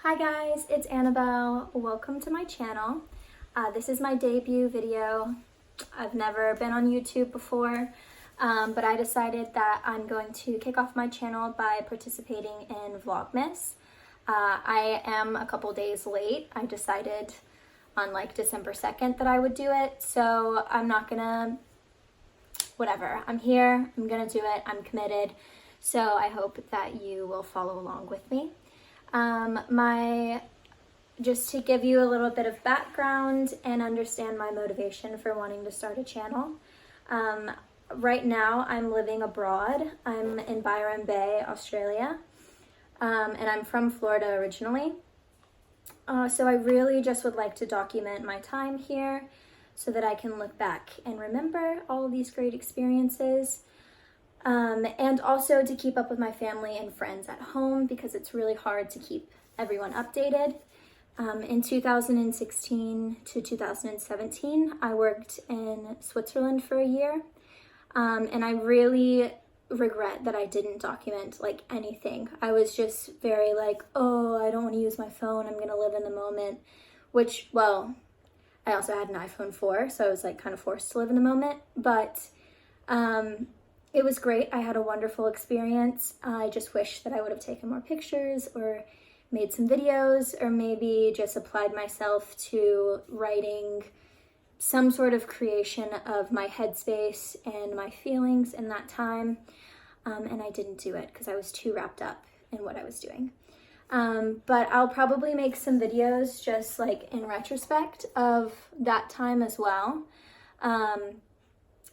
Hi guys, it's Annabelle. Welcome to my channel. This is my debut video. I've never been on YouTube before, but I decided that I'm going to kick off my channel by participating in Vlogmas. I am a couple days late. I decided on like December 2nd that I would do it, so I'm not gonna, whatever. I'm here, I'm gonna do it, I'm committed. So I hope that you will follow along with me. Just to give you a little bit of background and understand my motivation for wanting to start a channel. Right now I'm living abroad. I'm in Byron Bay, Australia, and I'm from Florida originally. So I really just would like to document my time here so that I can look back and remember all of these great experiences. And also to keep up with my family and friends at home because it's really hard to keep everyone updated. In 2016 to 2017, I worked in Switzerland for a year, and I really regret that I didn't document like anything. I was just very like, oh, I don't want to use my phone, I'm gonna live in the moment, which, well, I also had an iPhone 4, so I was like kind of forced to live in the moment, but it was great. I had a wonderful experience. I just wish that I would have taken more pictures or made some videos, or maybe just applied myself to writing some sort of creation of my headspace and my feelings in that time. And I didn't do it because I was too wrapped up in what I was doing. But I'll probably make some videos just like in retrospect of that time as well.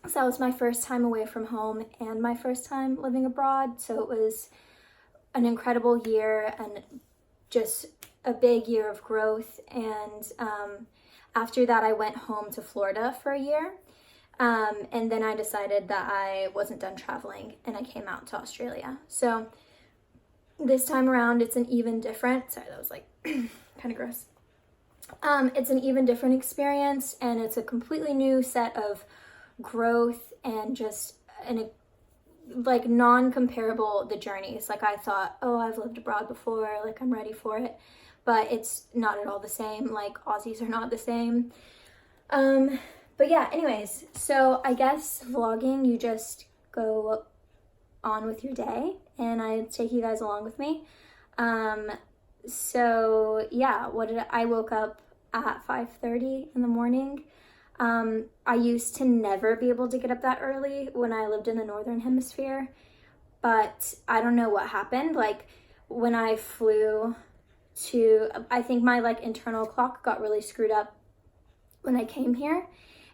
So that was my first time away from home and my first time living abroad. So it was an incredible year and just a big year of growth. And after that, I went home to Florida for a year. And then I decided that I wasn't done traveling and I came out to Australia. So this time around, it's an even different, sorry, that was like kind of gross. It's an even different experience, and it's a completely new set of growth and just like non-comparable the journeys. Like I thought, oh, I've lived abroad before, like I'm ready for it, but it's not at all the same. Like Aussies are not the same. But yeah, anyways, so I guess vlogging, you just go on with your day and I take you guys along with me. So yeah, I woke up at 5:30 in the morning. I used to never be able to get up that early when I lived in the Northern Hemisphere, but I don't know what happened. Like when I flew to, I think my like internal clock got really screwed up when I came here,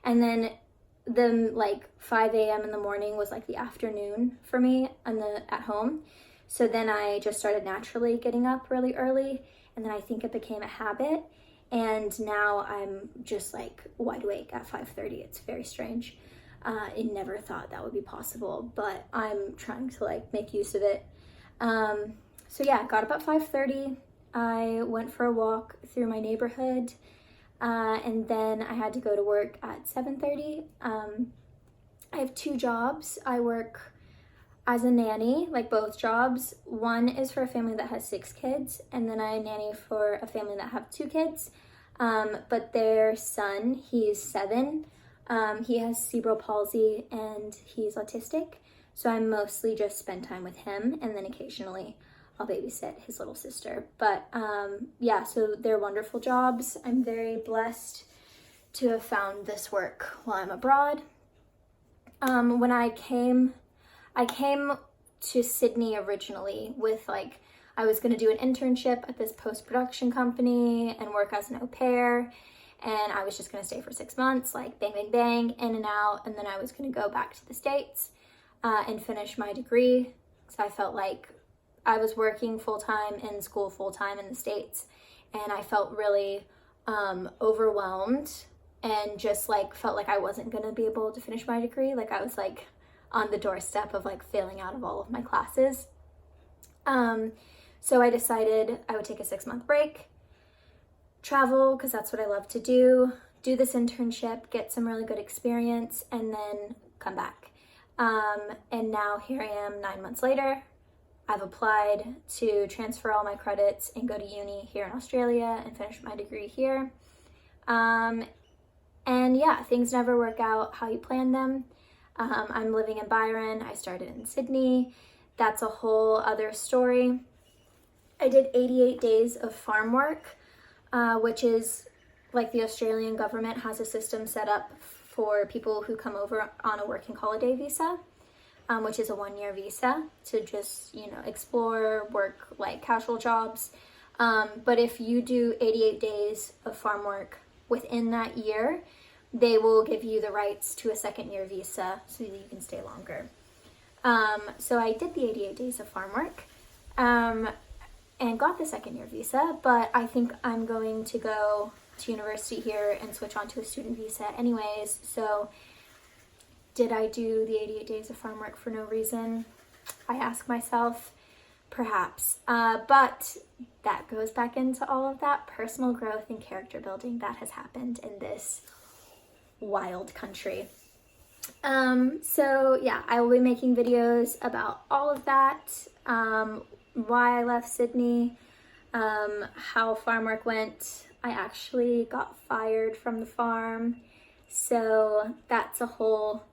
and then like 5 a.m. in the morning was like the afternoon for me at home. So then I just started naturally getting up really early, and then I think it became a habit. And now I'm just like wide awake at 5:30. It's very strange. I never thought that would be possible, but I'm trying to like make use of it. So yeah, got up at 5:30. I went for a walk through my neighborhood, and then I had to go to work at 7:30. I have two jobs. I work as a nanny, like both jobs. One is for a family that has 6 kids, and then I nanny for a family that have 2 kids. But their son, he's 7. He has cerebral palsy and he's autistic. So I mostly just spend time with him, and then occasionally I'll babysit his little sister. But yeah, so they're wonderful jobs. I'm very blessed to have found this work while I'm abroad. When I came to Sydney originally with like, I was going to do an internship at this post-production company and work as an au pair, and I was just going to stay for 6 months, like bang, bang, bang, in and out, and then I was going to go back to the States and finish my degree, because I felt like I was working full-time in school, full-time in the States, and I felt really overwhelmed and just like felt like I wasn't going to be able to finish my degree. Like I was like on the doorstep of like failing out of all of my classes. So I decided I would take a 6-month break, travel, because that's what I love to do this internship, get some really good experience, and then come back. And now here I am 9 months later. I've applied to transfer all my credits and go to uni here in Australia and finish my degree here. And yeah, things never work out how you plan them. I'm living in Byron. I started in Sydney. That's a whole other story. I did 88 days of farm work, which is like the Australian government has a system set up for people who come over on a working holiday visa, which is a 1-year visa to just, explore, work like casual jobs. But if you do 88 days of farm work within that year, they will give you the rights to a 2nd-year visa so that you can stay longer. So I did the 88 days of farm work and got the 2nd-year visa, but I think I'm going to go to university here and switch on to a student visa anyways. So did I do the 88 days of farm work for no reason? I ask myself, perhaps. But that goes back into all of that personal growth and character building that has happened in this wild country. So yeah, I will be making videos about all of that, why I left Sydney, how farm work went. I actually got fired from the farm, so that's a whole,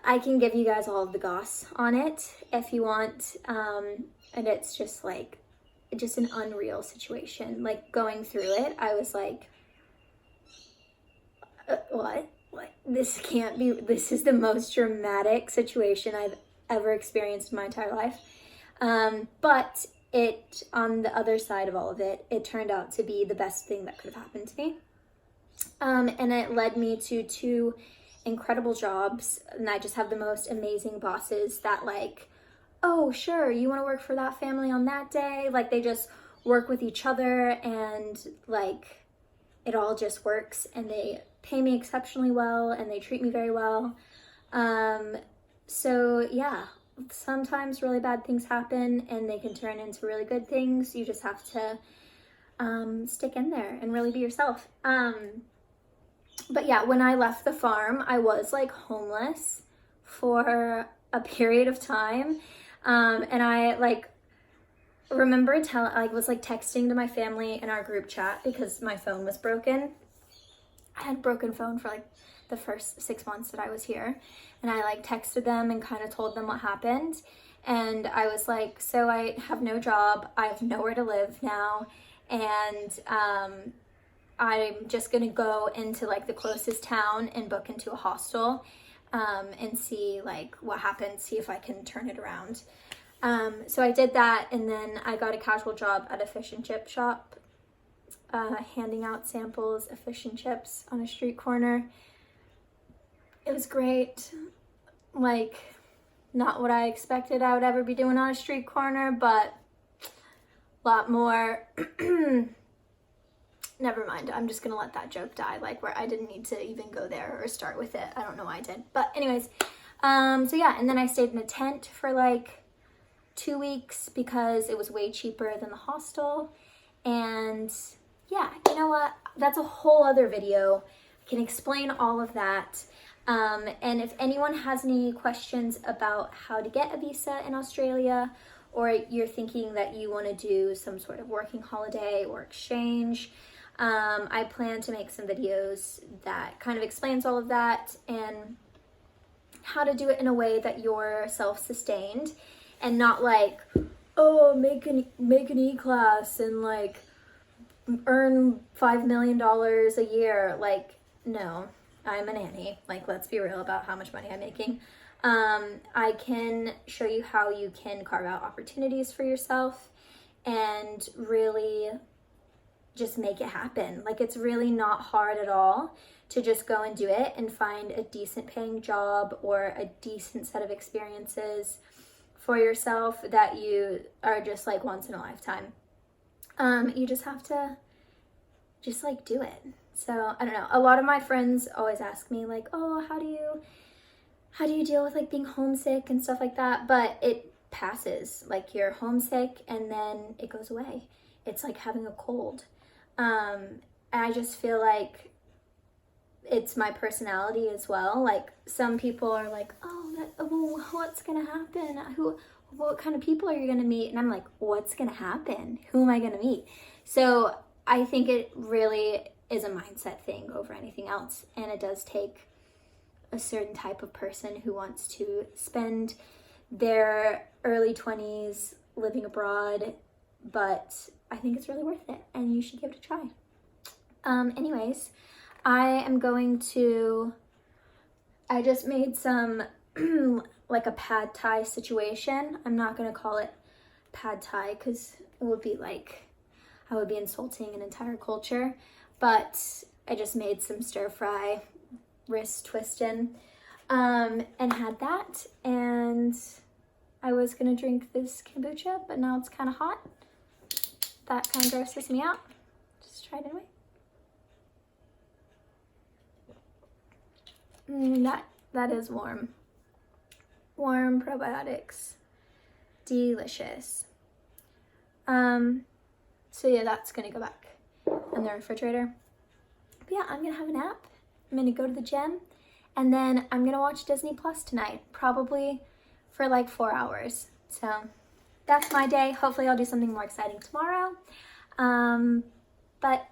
I can give you guys all of the goss on it if you want, and it's just an unreal situation. Like, going through it, I was like, what? This can't be, this is the most dramatic situation I've ever experienced in my entire life. But it, on the other side of all of it, it turned out to be the best thing that could have happened to me. And it led me to 2 incredible jobs, and I just have the most amazing bosses that like, oh, sure, you want to work for that family on that day? Like, they just work with each other, and like, it all just works, and they pay me exceptionally well, and they treat me very well. So yeah, sometimes really bad things happen and they can turn into really good things. You just have to stick in there and really be yourself. But yeah, when I left the farm, I was like homeless for a period of time. And I like remember was like texting to my family in our group chat because my phone was broken. I had a broken phone for like the first 6 months that I was here, and I like texted them and kind of told them what happened. And I was like, so I have no job, I have nowhere to live now, and I'm just gonna go into like the closest town and book into a hostel and see like what happens, see if I can turn it around. So I did that, and then I got a casual job at a fish and chip shop, handing out samples of fish and chips on a street corner. It was great. Like, not what I expected I would ever be doing on a street corner, but a lot more. Never mind, I'm just gonna let that joke die, like where I didn't need to even go there or start with it. I don't know why I did, but anyways, so yeah, and then I stayed in a tent for like 2 weeks because it was way cheaper than the hostel. And yeah, you know what, that's a whole other video. I can explain all of that. And if anyone has any questions about how to get a visa in Australia, or you're thinking that you want to do some sort of working holiday or exchange, I plan to make some videos that kind of explains all of that and how to do it in a way that you're self-sustained and not like, oh, make an E-class and like earn $5 million a year. Like, no, I'm a nanny. Like, let's be real about how much money I'm making. I can show you how you can carve out opportunities for yourself and really just make it happen. Like, it's really not hard at all to just go and do it and find a decent paying job or a decent set of experiences for yourself that you are just like once in a lifetime. You just have to just like do it. So I don't know, a lot of my friends always ask me like, oh, how do you deal with like being homesick and stuff like that? But it passes. Like, you're homesick and then it goes away. It's like having a cold. And I just feel like it's my personality as well. Like, some people are like, oh, what's gonna happen? Who what kind of people are you going to meet? And I'm like, what's going to happen? Who am I going to meet? So I think it really is a mindset thing over anything else. And it does take a certain type of person who wants to spend their early 20s living abroad, but I think it's really worth it and you should give it a try. Anyways, I just made some like a pad thai situation. I'm not going to call it pad thai because it would be like, I would be insulting an entire culture, but I just made some stir fry, wrist twisting, and had that, and I was going to drink this kombucha, but now it's kind of hot. That kind of grosses me out. Just try it anyway. That is warm. Warm probiotics. Delicious. So yeah, that's gonna go back in the refrigerator. But yeah, I'm gonna have a nap. I'm gonna go to the gym, and then I'm gonna watch Disney Plus tonight, probably for like 4 hours. So that's my day. Hopefully I'll do something more exciting tomorrow. But